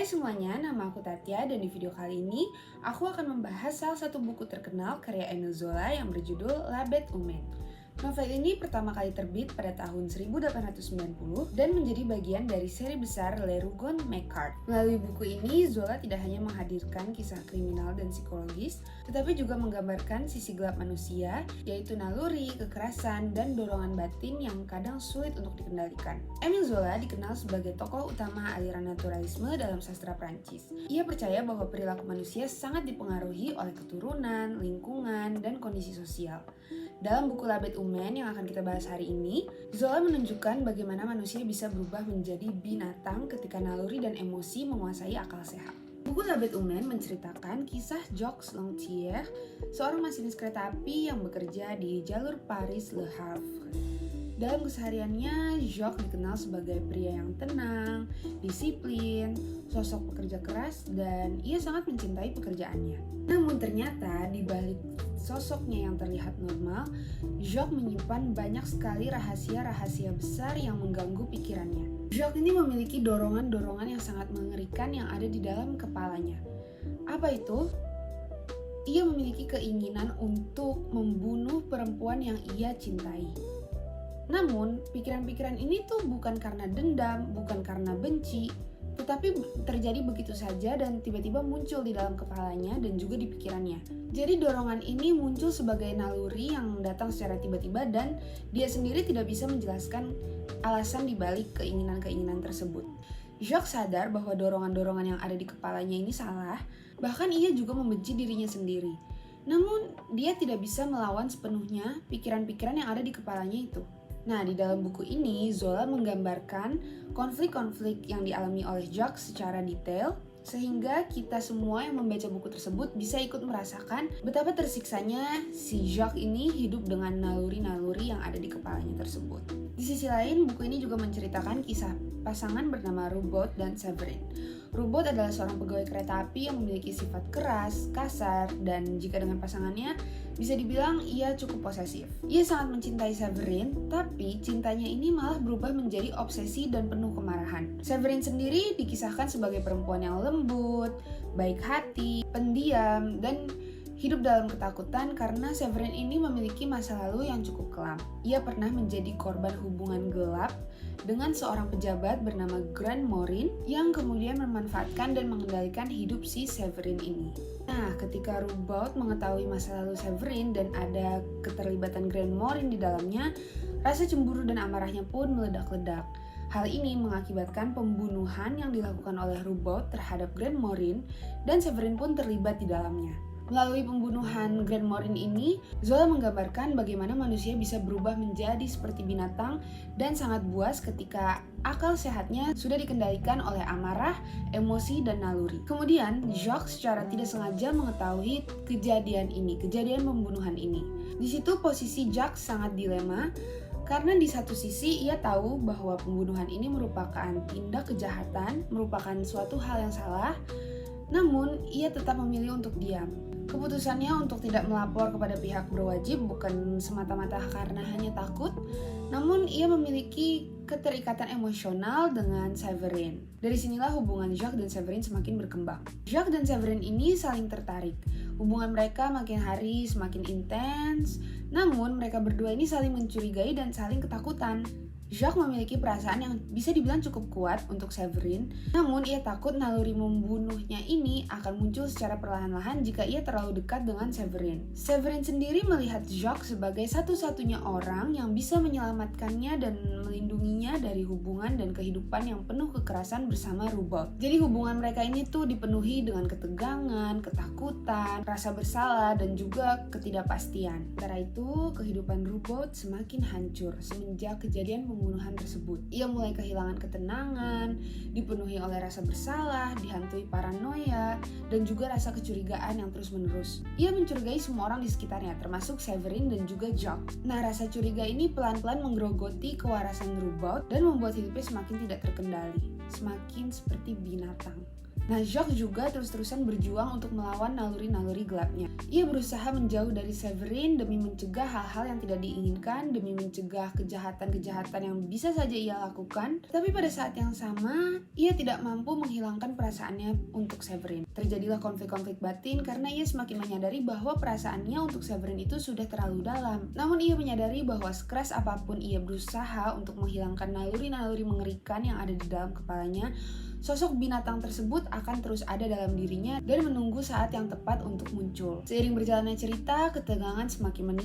Hai semuanya, nama aku Tatya dan di video kali ini aku akan membahas salah satu buku terkenal karya Emile Zola yang berjudul La Bête Humaine. Novel ini pertama kali terbit pada tahun 1890 dan menjadi bagian dari seri besar Le Rougon-Macquart. Melalui buku ini, Zola tidak hanya menghadirkan kisah kriminal dan psikologis, tetapi juga menggambarkan sisi gelap manusia, yaitu naluri, kekerasan, dan dorongan batin yang kadang sulit untuk dikendalikan. Emile Zola dikenal sebagai tokoh utama aliran naturalisme dalam sastra Prancis. Ia percaya bahwa perilaku manusia sangat dipengaruhi oleh keturunan, lingkungan, dan kondisi sosial. Dalam buku La Bête Humaine yang akan kita bahas hari ini, Zola menunjukkan bagaimana manusia bisa berubah menjadi binatang ketika naluri dan emosi menguasai akal sehat. Buku La Bête Humaine menceritakan kisah Jacques Lantier, seorang masinis kereta api yang bekerja di jalur Paris-Le Havre. Dalam kesehariannya, Jacques dikenal sebagai pria yang tenang, disiplin, sosok pekerja keras, dan ia sangat mencintai pekerjaannya. Namun ternyata di balik sosoknya yang terlihat normal, Jacques menyimpan banyak sekali rahasia-rahasia besar yang mengganggu pikirannya. Jacques ini memiliki dorongan-dorongan yang sangat mengerikan yang ada di dalam kepalanya. Apa itu? Ia memiliki keinginan untuk membunuh perempuan yang ia cintai. Namun, pikiran-pikiran ini tuh bukan karena dendam, bukan karena benci, tetapi terjadi begitu saja dan tiba-tiba muncul di dalam kepalanya dan juga di pikirannya. Jadi dorongan ini muncul sebagai naluri yang datang secara tiba-tiba dan dia sendiri tidak bisa menjelaskan alasan dibalik keinginan-keinginan tersebut. Jacques sadar bahwa dorongan-dorongan yang ada di kepalanya ini salah, bahkan ia juga membenci dirinya sendiri. Namun, dia tidak bisa melawan sepenuhnya pikiran-pikiran yang ada di kepalanya itu. Nah, di dalam buku ini, Zola menggambarkan konflik-konflik yang dialami oleh Jacques secara detail, sehingga kita semua yang membaca buku tersebut bisa ikut merasakan betapa tersiksanya si Jacques ini hidup dengan naluri-naluri yang ada di kepalanya tersebut. Di sisi lain, buku ini juga menceritakan kisah pasangan bernama Roubaud dan Séverine. Roubaud adalah seorang pegawai kereta api yang memiliki sifat keras, kasar, dan jika dengan pasangannya, bisa dibilang ia cukup posesif. Ia sangat mencintai Séverine, tapi cintanya ini malah berubah menjadi obsesi dan penuh kemarahan. Séverine sendiri dikisahkan sebagai perempuan yang lembut, baik hati, pendiam, dan hidup dalam ketakutan karena Séverine ini memiliki masa lalu yang cukup kelam. Ia pernah menjadi korban hubungan gelap dengan seorang pejabat bernama Grand Morin yang kemudian memanfaatkan dan mengendalikan hidup si Séverine ini. Nah, ketika Roubaud mengetahui masa lalu Séverine dan ada keterlibatan Grand Morin di dalamnya, rasa cemburu dan amarahnya pun meledak-ledak. Hal ini mengakibatkan pembunuhan yang dilakukan oleh Roubaud terhadap Grand Morin dan Séverine pun terlibat di dalamnya. Melalui pembunuhan Grand Morin ini, Zola menggambarkan bagaimana manusia bisa berubah menjadi seperti binatang dan sangat buas ketika akal sehatnya sudah dikendalikan oleh amarah, emosi, dan naluri. Kemudian, Jacques secara tidak sengaja mengetahui kejadian pembunuhan ini. Di situ posisi Jacques sangat dilema, karena di satu sisi ia tahu bahwa pembunuhan ini merupakan tindak kejahatan, merupakan suatu hal yang salah, namun ia tetap memilih untuk diam. Keputusannya untuk tidak melapor kepada pihak berwajib bukan semata-mata karena hanya takut, namun ia memiliki keterikatan emosional dengan Séverine. Dari sinilah hubungan Jacques dan Séverine semakin berkembang. Jacques dan Séverine ini saling tertarik. Hubungan mereka makin hari semakin intens, namun mereka berdua ini saling mencurigai dan saling ketakutan. Jacques memiliki perasaan yang bisa dibilang cukup kuat untuk Séverine, namun ia takut naluri membunuhnya ini akan muncul secara perlahan-lahan jika ia terlalu dekat dengan Séverine. Séverine sendiri melihat Jacques sebagai satu-satunya orang yang bisa menyelamatkannya dan melindunginya dari hubungan dan kehidupan yang penuh kekerasan bersama Roubaud. Jadi hubungan mereka ini tuh dipenuhi dengan ketegangan, ketakutan, rasa bersalah, dan juga ketidakpastian. Sementara itu, kehidupan Roubaud semakin hancur semenjak kejadian pembunuhan tersebut. Ia mulai kehilangan ketenangan, dipenuhi oleh rasa bersalah, dihantui paranoia, dan juga rasa kecurigaan yang terus-menerus. Ia mencurigai semua orang di sekitarnya, termasuk Séverine dan juga Jacques. Nah, rasa curiga ini pelan-pelan menggerogoti kewarasan Roubaud dan membuat hidupnya semakin tidak terkendali, semakin seperti binatang. Nah, Jacques juga terus-terusan berjuang untuk melawan naluri-naluri gelapnya. Ia berusaha menjauh dari Severin demi mencegah hal-hal yang tidak diinginkan, demi mencegah kejahatan-kejahatan yang bisa saja ia lakukan. Tapi pada saat yang sama, ia tidak mampu menghilangkan perasaannya untuk Severin. Terjadilah konflik-konflik batin karena ia semakin menyadari bahwa perasaannya untuk Severin itu sudah terlalu dalam. Namun ia menyadari bahwa sekeras apapun ia berusaha untuk menghilangkan naluri-naluri mengerikan yang ada di dalam kepalanya, sosok binatang tersebut akan terus ada dalam dirinya dan menunggu saat yang tepat untuk muncul. Seiring berjalannya cerita, ketegangan semakin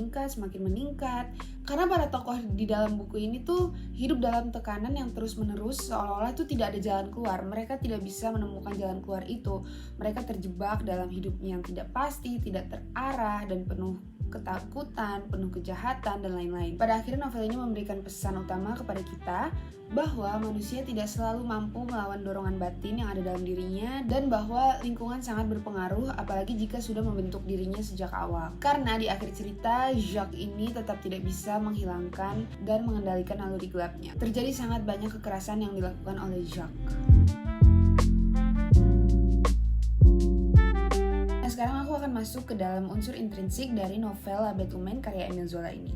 meningkat, karena para tokoh di dalam buku ini tuh hidup dalam tekanan yang terus-menerus, seolah-olah itu tidak ada jalan keluar. Mereka tidak bisa menemukan jalan keluar itu. Mereka terjebak dalam hidupnya yang tidak pasti, tidak terarah, dan penuh ketakutan, penuh kejahatan, dan lain-lain. Pada akhirnya novel ini memberikan pesan utama kepada kita bahwa manusia tidak selalu mampu melawan dorongan batin yang ada dalam dirinya, dan bahwa lingkungan sangat berpengaruh, apalagi jika sudah membentuk dirinya sejak awal. Karena di akhir cerita, Jacques ini tetap tidak bisa menghilangkan dan mengendalikan naluri gelapnya. Terjadi sangat banyak kekerasan yang dilakukan oleh Jacques. Sekarang aku akan masuk ke dalam unsur intrinsik dari novel La Bête Humaine karya Émile Zola ini.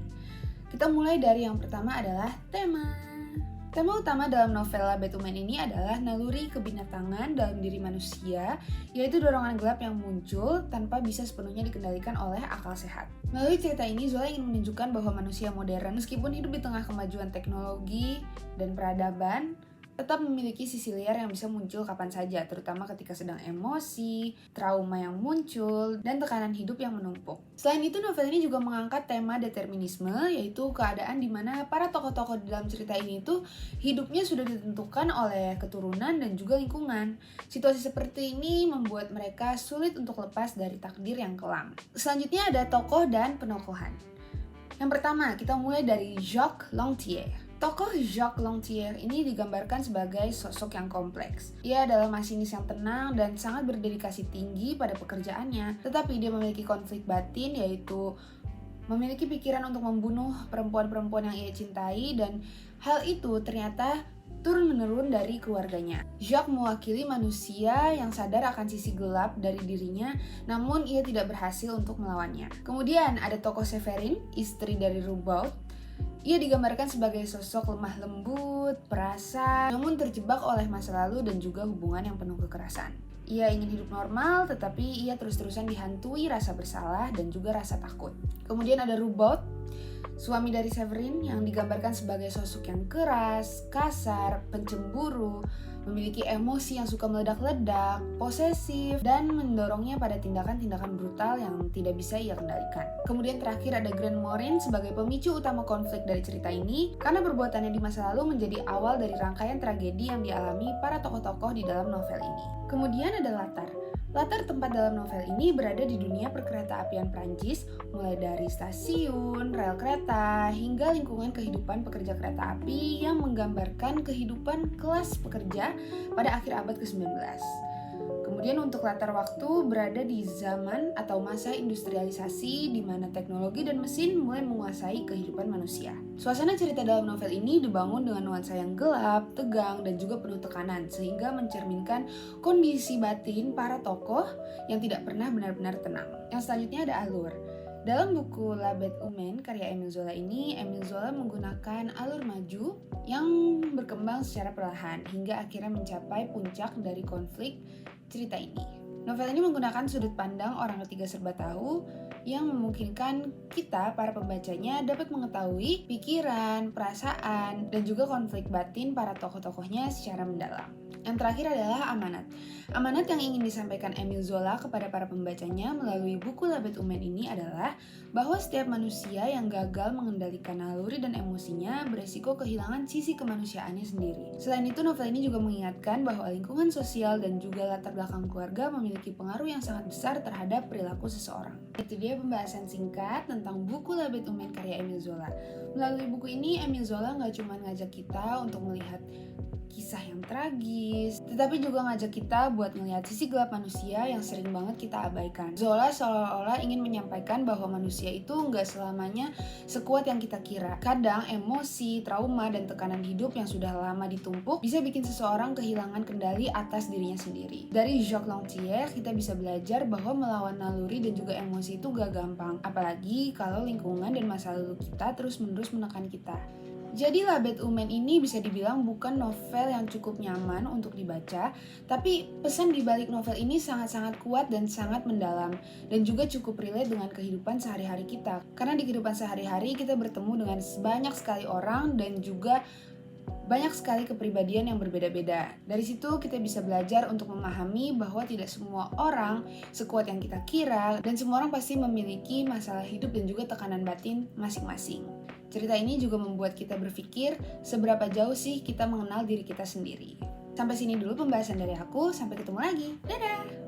Kita mulai dari yang pertama adalah tema. Tema utama dalam novel La Bête Humaine ini adalah naluri kebinatangan dalam diri manusia, yaitu dorongan gelap yang muncul tanpa bisa sepenuhnya dikendalikan oleh akal sehat. Melalui cerita ini, Zola ingin menunjukkan bahwa manusia modern, meskipun hidup di tengah kemajuan teknologi dan peradaban, tetap memiliki sisi liar yang bisa muncul kapan saja, terutama ketika sedang emosi, trauma yang muncul, dan tekanan hidup yang menumpuk. Selain itu, novel ini juga mengangkat tema determinisme, yaitu keadaan di mana para tokoh-tokoh di dalam cerita ini tuh hidupnya sudah ditentukan oleh keturunan dan juga lingkungan. Situasi seperti ini membuat mereka sulit untuk lepas dari takdir yang kelam. Selanjutnya ada tokoh dan penokohan. Yang pertama, kita mulai dari Jacques Lantier. Tokoh Jacques Lantier ini digambarkan sebagai sosok yang kompleks. Ia adalah masinis yang tenang dan sangat berdedikasi tinggi pada pekerjaannya, tetapi dia memiliki konflik batin, yaitu memiliki pikiran untuk membunuh perempuan-perempuan yang ia cintai, dan hal itu ternyata turun-menurun dari keluarganya. Jacques mewakili manusia yang sadar akan sisi gelap dari dirinya, namun ia tidak berhasil untuk melawannya. Kemudian ada tokoh Severin, istri dari Roubaud. Ia digambarkan sebagai sosok lemah lembut, perasa, namun terjebak oleh masa lalu dan juga hubungan yang penuh kekerasan. Ia ingin hidup normal, tetapi ia terus-terusan dihantui rasa bersalah dan juga rasa takut. Kemudian ada Roubaud, suami dari Severin, yang digambarkan sebagai sosok yang keras, kasar, pencemburu, memiliki emosi yang suka meledak-ledak, posesif, dan mendorongnya pada tindakan-tindakan brutal yang tidak bisa ia kendalikan. Kemudian terakhir ada Grand Morin sebagai pemicu utama konflik dari cerita ini, karena perbuatannya di masa lalu menjadi awal dari rangkaian tragedi yang dialami para tokoh-tokoh di dalam novel ini. Kemudian ada latar. Latar tempat dalam novel ini berada di dunia perkereta-apian Prancis, mulai dari stasiun, rel kereta, hingga lingkungan kehidupan pekerja kereta api yang menggambarkan kehidupan kelas pekerja pada akhir abad ke-19. Kemudian untuk latar waktu berada di zaman atau masa industrialisasi di mana teknologi dan mesin mulai menguasai kehidupan manusia. Suasana cerita dalam novel ini dibangun dengan nuansa yang gelap, tegang, dan juga penuh tekanan, sehingga mencerminkan kondisi batin para tokoh yang tidak pernah benar-benar tenang. Yang selanjutnya ada alur. Dalam buku La Bête Humaine karya Émile Zola ini, Émile Zola menggunakan alur maju yang berkembang secara perlahan hingga akhirnya mencapai puncak dari konflik cerita ini. Novel ini menggunakan sudut pandang orang ketiga serba tahu yang memungkinkan kita, para pembacanya, dapat mengetahui pikiran, perasaan, dan juga konflik batin para tokoh-tokohnya secara mendalam. Yang terakhir adalah amanat. Amanat yang ingin disampaikan Émile Zola kepada para pembacanya melalui buku La Bête Humaine ini adalah bahwa setiap manusia yang gagal mengendalikan naluri dan emosinya beresiko kehilangan sisi kemanusiaannya sendiri. Selain itu, novel ini juga mengingatkan bahwa lingkungan sosial dan juga latar belakang keluarga memiliki pengaruh yang sangat besar terhadap perilaku seseorang. Itu dia pembahasan singkat tentang buku La Bête Humaine karya Émile Zola. Melalui buku ini, Émile Zola nggak cuma ngajak kita untuk melihat kisah yang tragis, tetapi juga ngajak kita buat ngelihat sisi gelap manusia yang sering banget kita abaikan. Zola seolah-olah ingin menyampaikan bahwa manusia itu nggak selamanya sekuat yang kita kira. Kadang emosi, trauma, dan tekanan hidup yang sudah lama ditumpuk bisa bikin seseorang kehilangan kendali atas dirinya sendiri. Dari Jacques Lantier, kita bisa belajar bahwa melawan naluri dan juga emosi itu gak gampang, apalagi kalau lingkungan dan masa lalu kita terus-menerus menekan kita. Jadi La Bête Humaine ini bisa dibilang bukan novel yang cukup nyaman untuk dibaca, tapi pesan di balik novel ini sangat-sangat kuat dan sangat mendalam, dan juga cukup relate dengan kehidupan sehari-hari kita. Karena di kehidupan sehari-hari kita bertemu dengan banyak sekali orang dan juga banyak sekali kepribadian yang berbeda-beda. Dari situ kita bisa belajar untuk memahami bahwa tidak semua orang sekuat yang kita kira, dan semua orang pasti memiliki masalah hidup dan juga tekanan batin masing-masing. Cerita ini juga membuat kita berpikir seberapa jauh sih kita mengenal diri kita sendiri. Sampai sini dulu pembahasan dari aku, sampai ketemu lagi. Dadah!